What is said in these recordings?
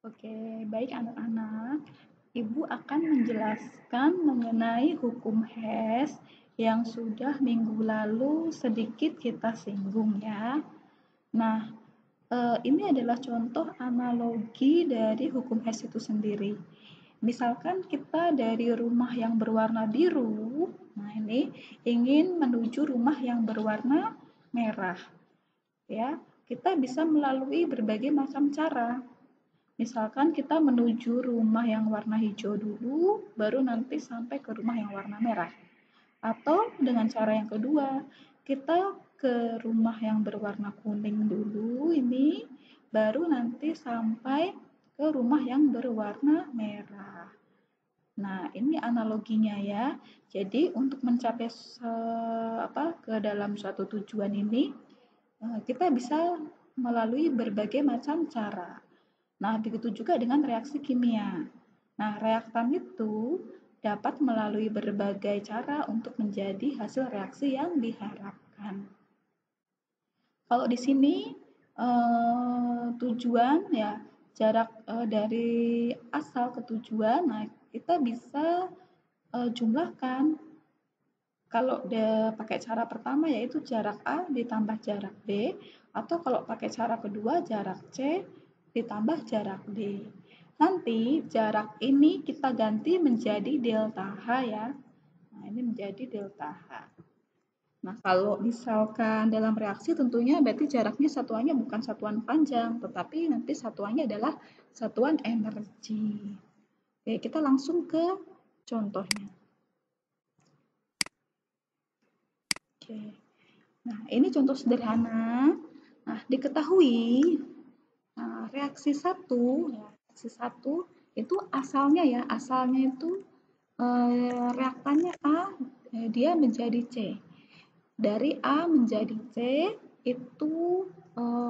Oke, baik anak-anak. Ibu akan menjelaskan mengenai hukum Hess yang sudah minggu lalu sedikit kita singgung ya. Nah, ini adalah contoh analogi dari hukum Hess itu sendiri. Misalkan kita dari rumah yang berwarna biru, nah ini ingin menuju rumah yang berwarna merah. Ya, kita bisa melalui berbagai macam cara. Misalkan kita menuju rumah yang warna hijau dulu, baru nanti sampai ke rumah yang warna merah. Atau dengan cara yang kedua, kita ke rumah yang berwarna kuning dulu ini, baru nanti sampai ke rumah yang berwarna merah. Nah, ini analoginya ya. Jadi untuk mencapai ke dalam suatu tujuan ini, kita bisa melalui berbagai macam cara. Nah, begitu juga dengan reaksi kimia. Nah, reaktan itu dapat melalui berbagai cara untuk menjadi hasil reaksi yang diharapkan. Kalau di sini tujuan ya jarak dari asal ke tujuan, nah kita bisa jumlahkan. Kalau pakai cara pertama yaitu jarak A ditambah jarak B, atau kalau pakai cara kedua jarak C ditambah jarak D. Nanti jarak ini kita ganti menjadi delta H ya. Nah, ini menjadi delta H. Nah, kalau misalkan dalam reaksi tentunya berarti jaraknya satuannya bukan satuan panjang, tetapi nanti satuannya adalah satuan energi. Oke, kita langsung ke contohnya. Oke. Nah, ini contoh sederhana. Nah, diketahui reaksi satu itu asalnya ya, asalnya itu reaktannya A, dia menjadi C. Dari A menjadi C itu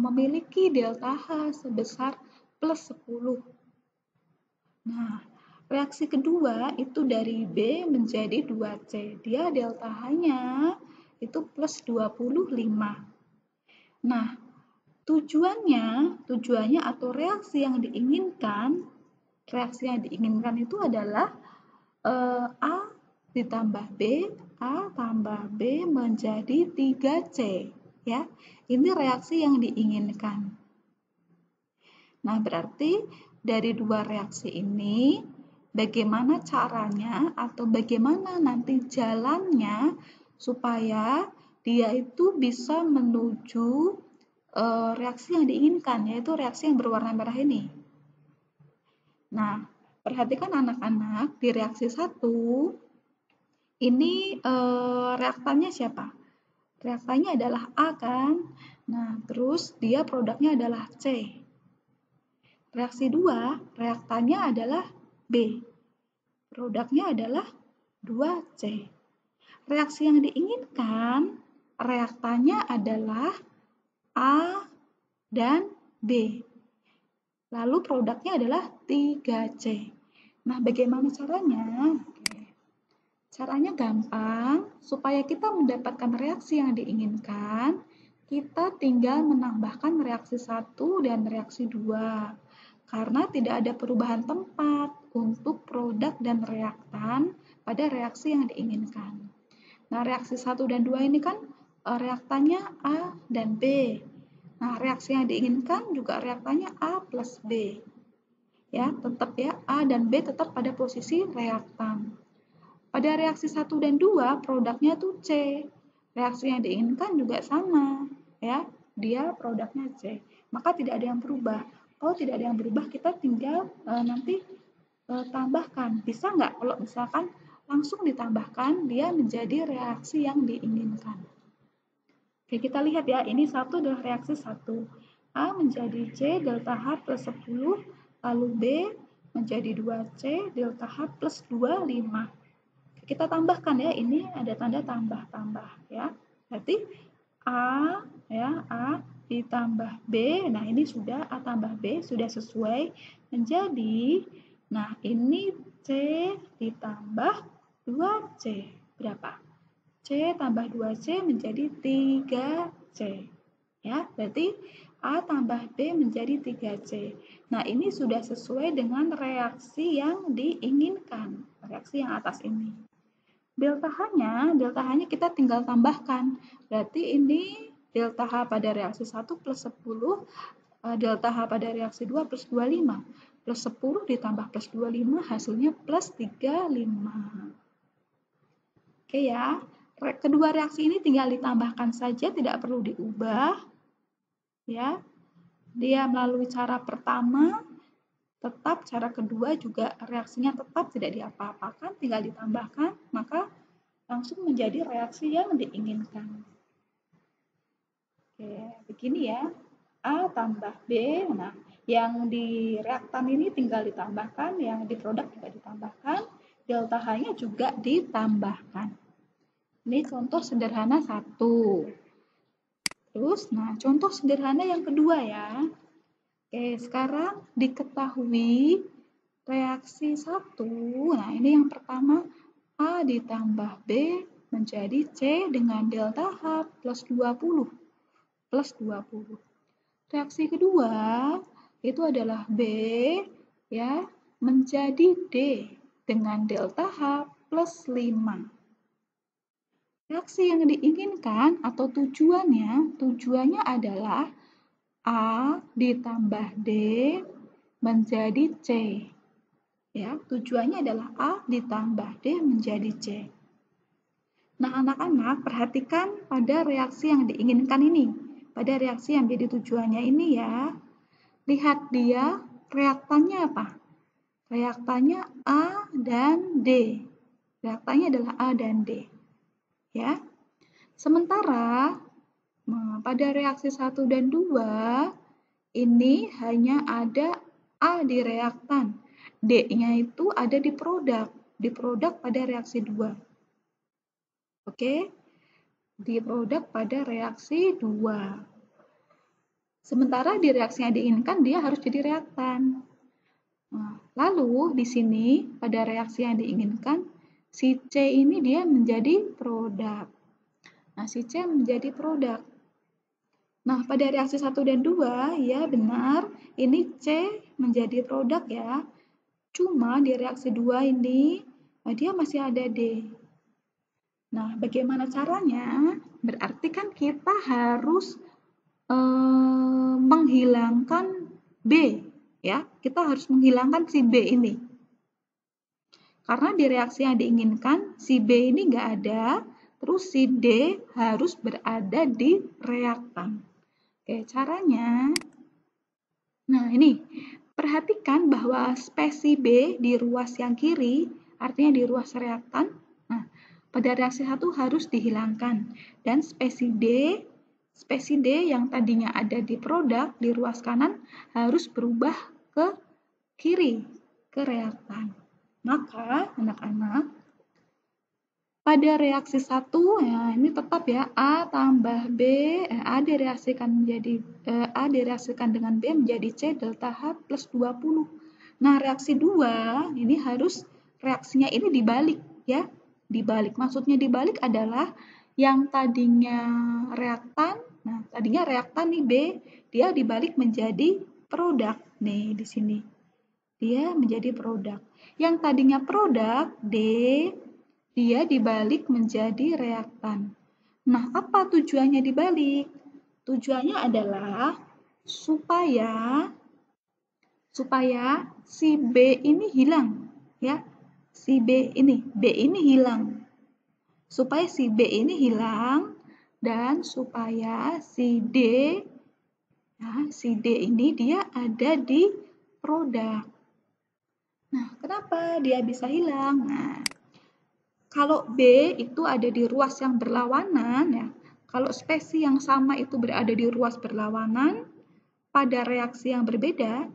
memiliki delta H sebesar plus 10. Nah, reaksi kedua itu dari B menjadi 2C. Dia delta H-nya itu plus 25. Nah, tujuannya atau reaksi yang diinginkan itu adalah A ditambah B, A tambah B menjadi 3C. Ya, ini reaksi yang diinginkan. Nah, berarti dari dua reaksi ini, bagaimana caranya atau bagaimana nanti jalannya supaya dia itu bisa menuju reaksi yang diinginkan, yaitu reaksi yang berwarna merah ini. Nah, perhatikan anak-anak, di reaksi 1, ini reaktannya siapa? Reaktannya adalah A kan? Nah, terus dia produknya adalah C. Reaksi 2, reaktannya adalah B. Produknya adalah 2C. Reaksi yang diinginkan, reaktannya adalah A dan B. Lalu produknya adalah 3C. Nah, bagaimana caranya? Caranya gampang, supaya kita mendapatkan reaksi yang diinginkan, kita tinggal menambahkan reaksi 1 dan reaksi 2. Karena tidak ada perubahan tempat untuk produk dan reaktan pada reaksi yang diinginkan. Nah, reaksi 1 dan 2 ini kan reaktannya A dan B. Nah, reaksi yang diinginkan juga reaktannya A plus B. Ya, tetap ya, A dan B tetap pada posisi reaktan. Pada reaksi 1 dan 2, produknya tuh C. Reaksi yang diinginkan juga sama, ya. Dia produknya C. Maka tidak ada yang berubah. Kalau tidak ada yang berubah, kita tinggal nanti tambahkan. Bisa nggak kalau misalkan langsung ditambahkan, dia menjadi reaksi yang diinginkan. Oke, kita lihat ya, ini satu adalah reaksi 1. A menjadi C, delta H plus 10, lalu B menjadi 2C, delta H plus 25. Kita tambahkan ya, ini ada tanda tambah-tambah ya. Berarti A ya, A ditambah B. Nah, ini sudah A tambah B sudah sesuai menjadi, nah ini C ditambah 2C. Berapa? C tambah 2C menjadi 3C. Ya, berarti A tambah B menjadi 3C. Nah, ini sudah sesuai dengan reaksi yang diinginkan, reaksi yang atas ini. Delta H-nya kita tinggal tambahkan. Berarti ini delta H pada reaksi 1 plus 10, delta H pada reaksi 2 plus 25. Plus 10 ditambah plus 25 hasilnya plus 35. Oke ya, kedua reaksi ini tinggal ditambahkan saja, tidak perlu diubah. Ya, dia melalui cara pertama, tetap cara kedua juga reaksinya tetap tidak diapa-apakan, tinggal ditambahkan, maka langsung menjadi reaksi yang diinginkan. Oke, begini ya, A tambah B, nah yang di reaktan ini tinggal ditambahkan, yang di produk juga ditambahkan, delta H-nya juga ditambahkan. Ini contoh sederhana 1. Terus, nah contoh sederhana yang kedua ya. Oke, sekarang diketahui reaksi 1. Nah, ini yang pertama, A ditambah B menjadi C dengan delta H plus 20. Plus 20. Reaksi kedua, itu adalah B ya menjadi D dengan delta H plus 5. Reaksi yang diinginkan atau tujuannya adalah A ditambah D menjadi C. Ya, tujuannya adalah A ditambah D menjadi C. Nah, anak-anak perhatikan pada reaksi yang diinginkan ini. Pada reaksi yang menjadi tujuannya ini ya. Lihat dia reaktannya apa? Reaktannya A dan D. Reaktannya adalah A dan D. Ya. Sementara pada reaksi 1 dan 2 ini hanya ada A di reaktan. D-nya itu ada di produk pada reaksi 2. Oke? Di produk pada reaksi 2. Sementara di reaksi yang diinginkan dia harus jadi reaktan. Nah, lalu di sini pada reaksi yang diinginkan si C ini dia menjadi produk. Nah, si C menjadi produk. Nah, pada reaksi 1 dan 2, ya benar, ini C menjadi produk ya. Cuma di reaksi 2 ini, dia masih ada D. Nah, bagaimana caranya? Berarti kan kita harus menghilangkan B, ya. Kita harus menghilangkan si B ini. Karena di reaksi yang diinginkan, si B ini nggak ada, terus si D harus berada di reaktan. Oke, caranya. Nah, ini. Perhatikan bahwa spesi B di ruas yang kiri, artinya di ruas reaktan. Nah, pada reaksi 1 harus dihilangkan. Dan spesi D yang tadinya ada di produk, di ruas kanan, harus berubah ke kiri, ke reaktan. Maka, anak-anak, pada reaksi 1, ya ini tetap ya, A tambah B, A direaksikan dengan B menjadi C delta H plus 20. Nah, reaksi 2, ini harus reaksinya ini dibalik ya. Dibalik, maksudnya dibalik adalah yang tadinya reaktan, nah tadinya reaktan nih B, dia dibalik menjadi produk. Nih, di sini. Dia menjadi produk. Yang tadinya produk, D, dia dibalik menjadi reaktan. Nah, apa tujuannya dibalik? Tujuannya adalah supaya si B ini hilang, ya. Si B ini hilang. Supaya si B ini hilang dan supaya si D ini dia ada di produk. Nah, kenapa dia bisa hilang? Nah, kalau B itu ada di ruas yang berlawanan, ya. Kalau spesi yang sama itu berada di ruas berlawanan pada reaksi yang berbeda.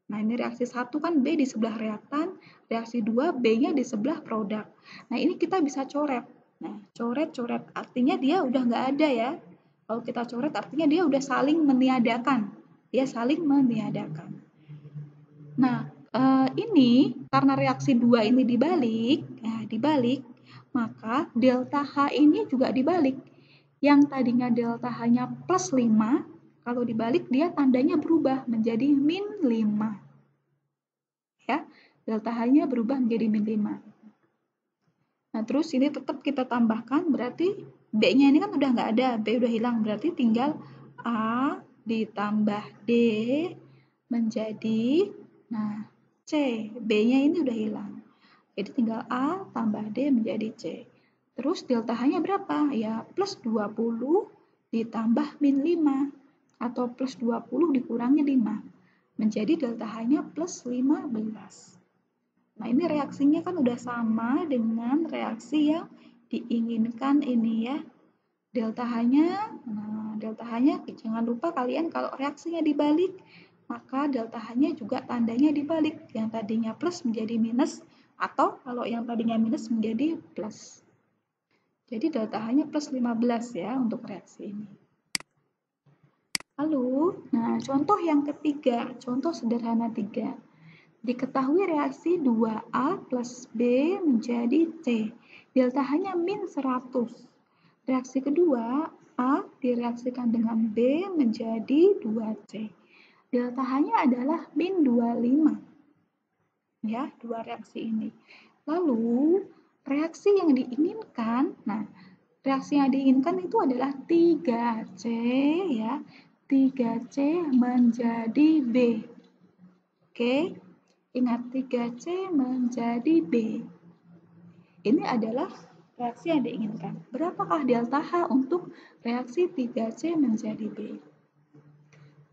Nah, ini reaksi 1 kan B di sebelah reaktan, reaksi 2 B-nya di sebelah produk. Nah, ini kita bisa coret. Nah, coret artinya dia udah nggak ada ya. Kalau kita coret artinya dia udah saling meniadakan. Dia saling meniadakan. Nah, ini karena reaksi 2 ini dibalik, maka delta H ini juga dibalik. Yang tadinya delta H-nya plus 5, Kalau dibalik dia tandanya berubah menjadi min 5. Ya, delta H-nya berubah menjadi min 5. Nah, terus ini tetap kita tambahkan, berarti B-nya ini kan udah nggak ada, B udah hilang, berarti tinggal A ditambah D menjadi, nah, C. B-nya ini udah hilang. Jadi tinggal A tambah D menjadi C. Terus delta H-nya berapa? Ya, plus 20 ditambah min 5. Atau plus 20 dikurangi 5. Menjadi delta H-nya plus 15. Nah, ini reaksinya kan udah sama dengan reaksi yang diinginkan ini ya. Delta H-nya, nah delta H-nya jangan lupa kalian kalau reaksinya dibalik, maka delta H-nya juga tandanya dibalik. Yang tadinya plus menjadi minus, atau kalau yang tadinya minus menjadi plus. Jadi delta H-nya plus 15 ya untuk reaksi ini. Lalu, nah contoh yang ketiga, contoh sederhana 3. Diketahui reaksi 2A plus B menjadi C. Delta H-nya min 100. Reaksi kedua, A direaksikan dengan B menjadi 2C. Delta H-nya adalah min 25. Ya, dua reaksi ini. Lalu, reaksi yang diinginkan, nah, reaksi yang diinginkan itu adalah 3C ya. 3C menjadi B. Oke, ingat 3C menjadi B. Ini adalah reaksi yang diinginkan. Berapakah delta H untuk reaksi 3C menjadi B?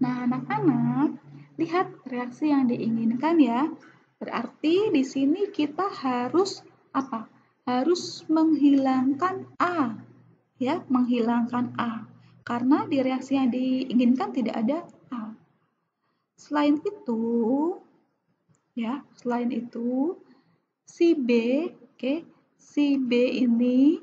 Nah, anak-anak, lihat reaksi yang diinginkan ya. Berarti di sini kita harus apa? Harus menghilangkan A. Ya, menghilangkan A. Karena di reaksi yang diinginkan tidak ada A. Selain itu, ya, si B, oke, si B ini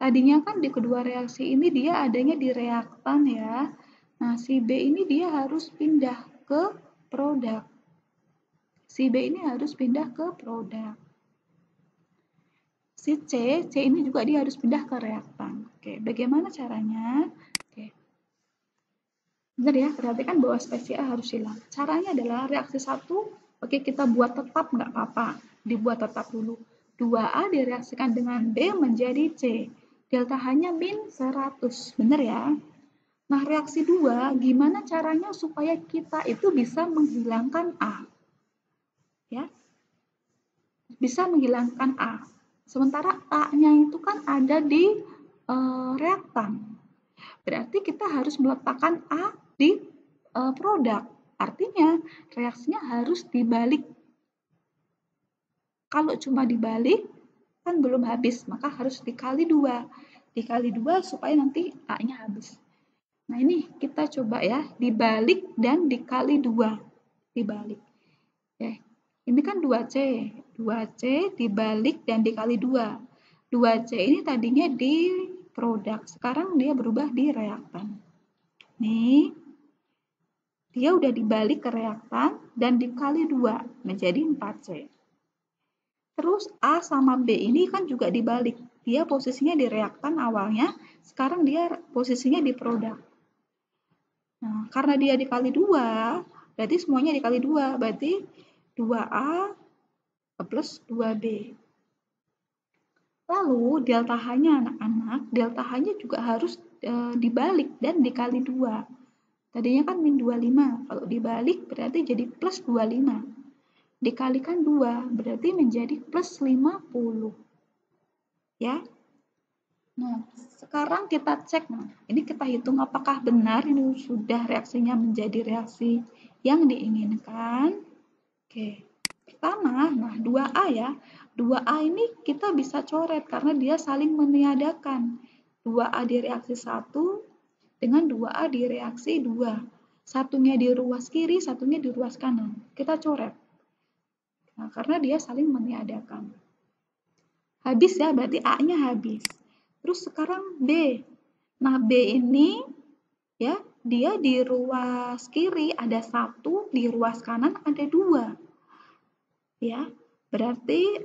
tadinya kan di kedua reaksi ini dia adanya di reaktan ya. Nah, si B ini dia harus pindah ke produk. Si B ini harus pindah ke produk. Si C ini juga dia harus pindah ke reaktan. Oke, bagaimana caranya? Oke. Benar ya, perhatikan bahwa spesies A harus hilang. Caranya adalah reaksi 1, oke kita buat tetap nggak apa-apa. Dibuat tetap dulu. 2A direaksikan dengan B menjadi C. Delta H-nya min 100. Benar ya? Nah, reaksi 2, gimana caranya supaya kita itu bisa menghilangkan A? Ya, bisa menghilangkan A. Sementara A-nya itu kan ada di reaktan. Berarti kita harus meletakkan A di produk. Artinya reaksinya harus dibalik. Kalau cuma dibalik kan belum habis, maka harus dikali 2. Dikali 2 supaya nanti A-nya habis. Nah, ini kita coba ya, dibalik dan dikali 2. Dibalik. Ya. Ini kan 2C. 2C dibalik dan dikali 2. 2C ini tadinya di produk. Sekarang dia berubah di reaktan. Nih, dia udah dibalik ke reaktan dan dikali 2 menjadi 4C. Terus A sama B ini kan juga dibalik. Dia posisinya di reaktan awalnya, sekarang dia posisinya di produk. Nah, karena dia dikali 2, berarti semuanya dikali 2. Berarti 2A plus 2B. Lalu delta H-nya anak-anak, delta H-nya juga harus dibalik dan dikali 2. Tadinya kan min 25, kalau dibalik berarti jadi plus 25. Dikalikan 2, berarti menjadi plus 50. Ya. Nah, sekarang kita cek, nah, ini kita hitung apakah benar ini sudah reaksinya menjadi reaksi yang diinginkan. Oke. Pertama, nah 2A ya. 2A ini kita bisa coret karena dia saling meniadakan. 2A di reaksi 1 dengan 2A di reaksi 2. Satunya di ruas kiri, satunya di ruas kanan. Kita coret. Nah, karena dia saling meniadakan. Habis ya, berarti A-nya habis. Terus sekarang B. Nah, B ini ya, dia di ruas kiri ada 1, di ruas kanan ada 2. Ya, berarti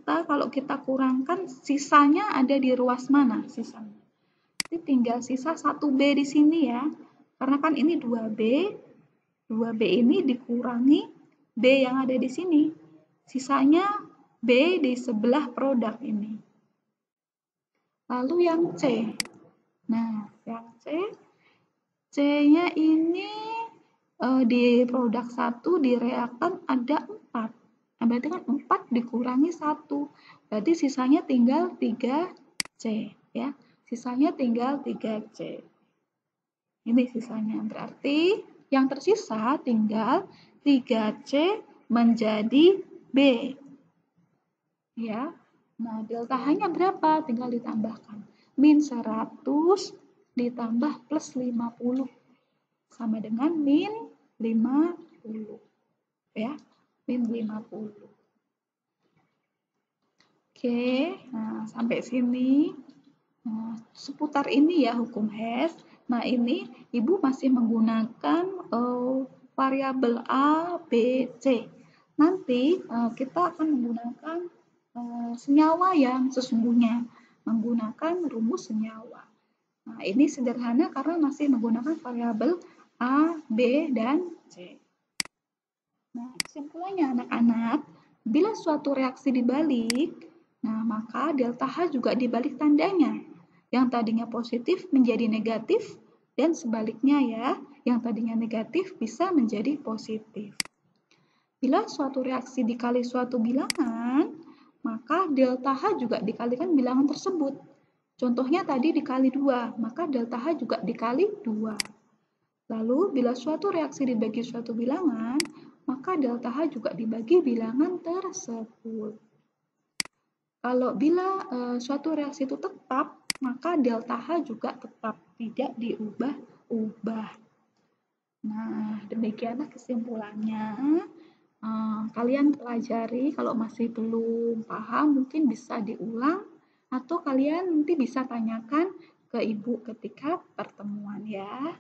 kalau kita kurangkan sisanya ada di ruas mana sisanya? tinggal sisa 1B di sini ya. Karena kan ini 2B. 2B ini dikurangi B yang ada di sini. Sisanya B di sebelah produk ini. Lalu yang C. Nah, yang C-nya ini di produk 1 di reaktan ada 4. Nah, berarti kan 4 dikurangi 1. Berarti sisanya tinggal 3C. Ya. Sisanya tinggal 3C. Ini sisanya. Berarti yang tersisa tinggal 3C menjadi B. Ya. Nah, delta H-nya berapa? Tinggal ditambahkan. Min 100 ditambah plus 50. Sama dengan min 50. Ya, min 50. Oke, nah sampai sini. Nah, seputar ini ya hukum Hess. Nah, ini Ibu masih menggunakan variabel A, B, C. Nanti kita akan menggunakan senyawa yang sesungguhnya, menggunakan rumus senyawa. Nah, ini sederhana karena masih menggunakan variabel A, B, dan C. Nah, kesimpulannya anak-anak, bila suatu reaksi dibalik, nah maka delta H juga dibalik tandanya. Yang tadinya positif menjadi negatif, dan sebaliknya ya, yang tadinya negatif bisa menjadi positif. Bila suatu reaksi dikali suatu bilangan, maka delta H juga dikalikan bilangan tersebut. Contohnya tadi dikali 2, maka delta H juga dikali 2. Lalu, bila suatu reaksi dibagi suatu bilangan, maka delta H juga dibagi bilangan tersebut. Kalau bila suatu reaksi itu tetap, maka delta H juga tetap, tidak diubah-ubah. Nah, demikianlah kesimpulannya. Kalian pelajari, kalau masih belum paham mungkin bisa diulang, atau kalian nanti bisa tanyakan ke Ibu ketika pertemuan ya.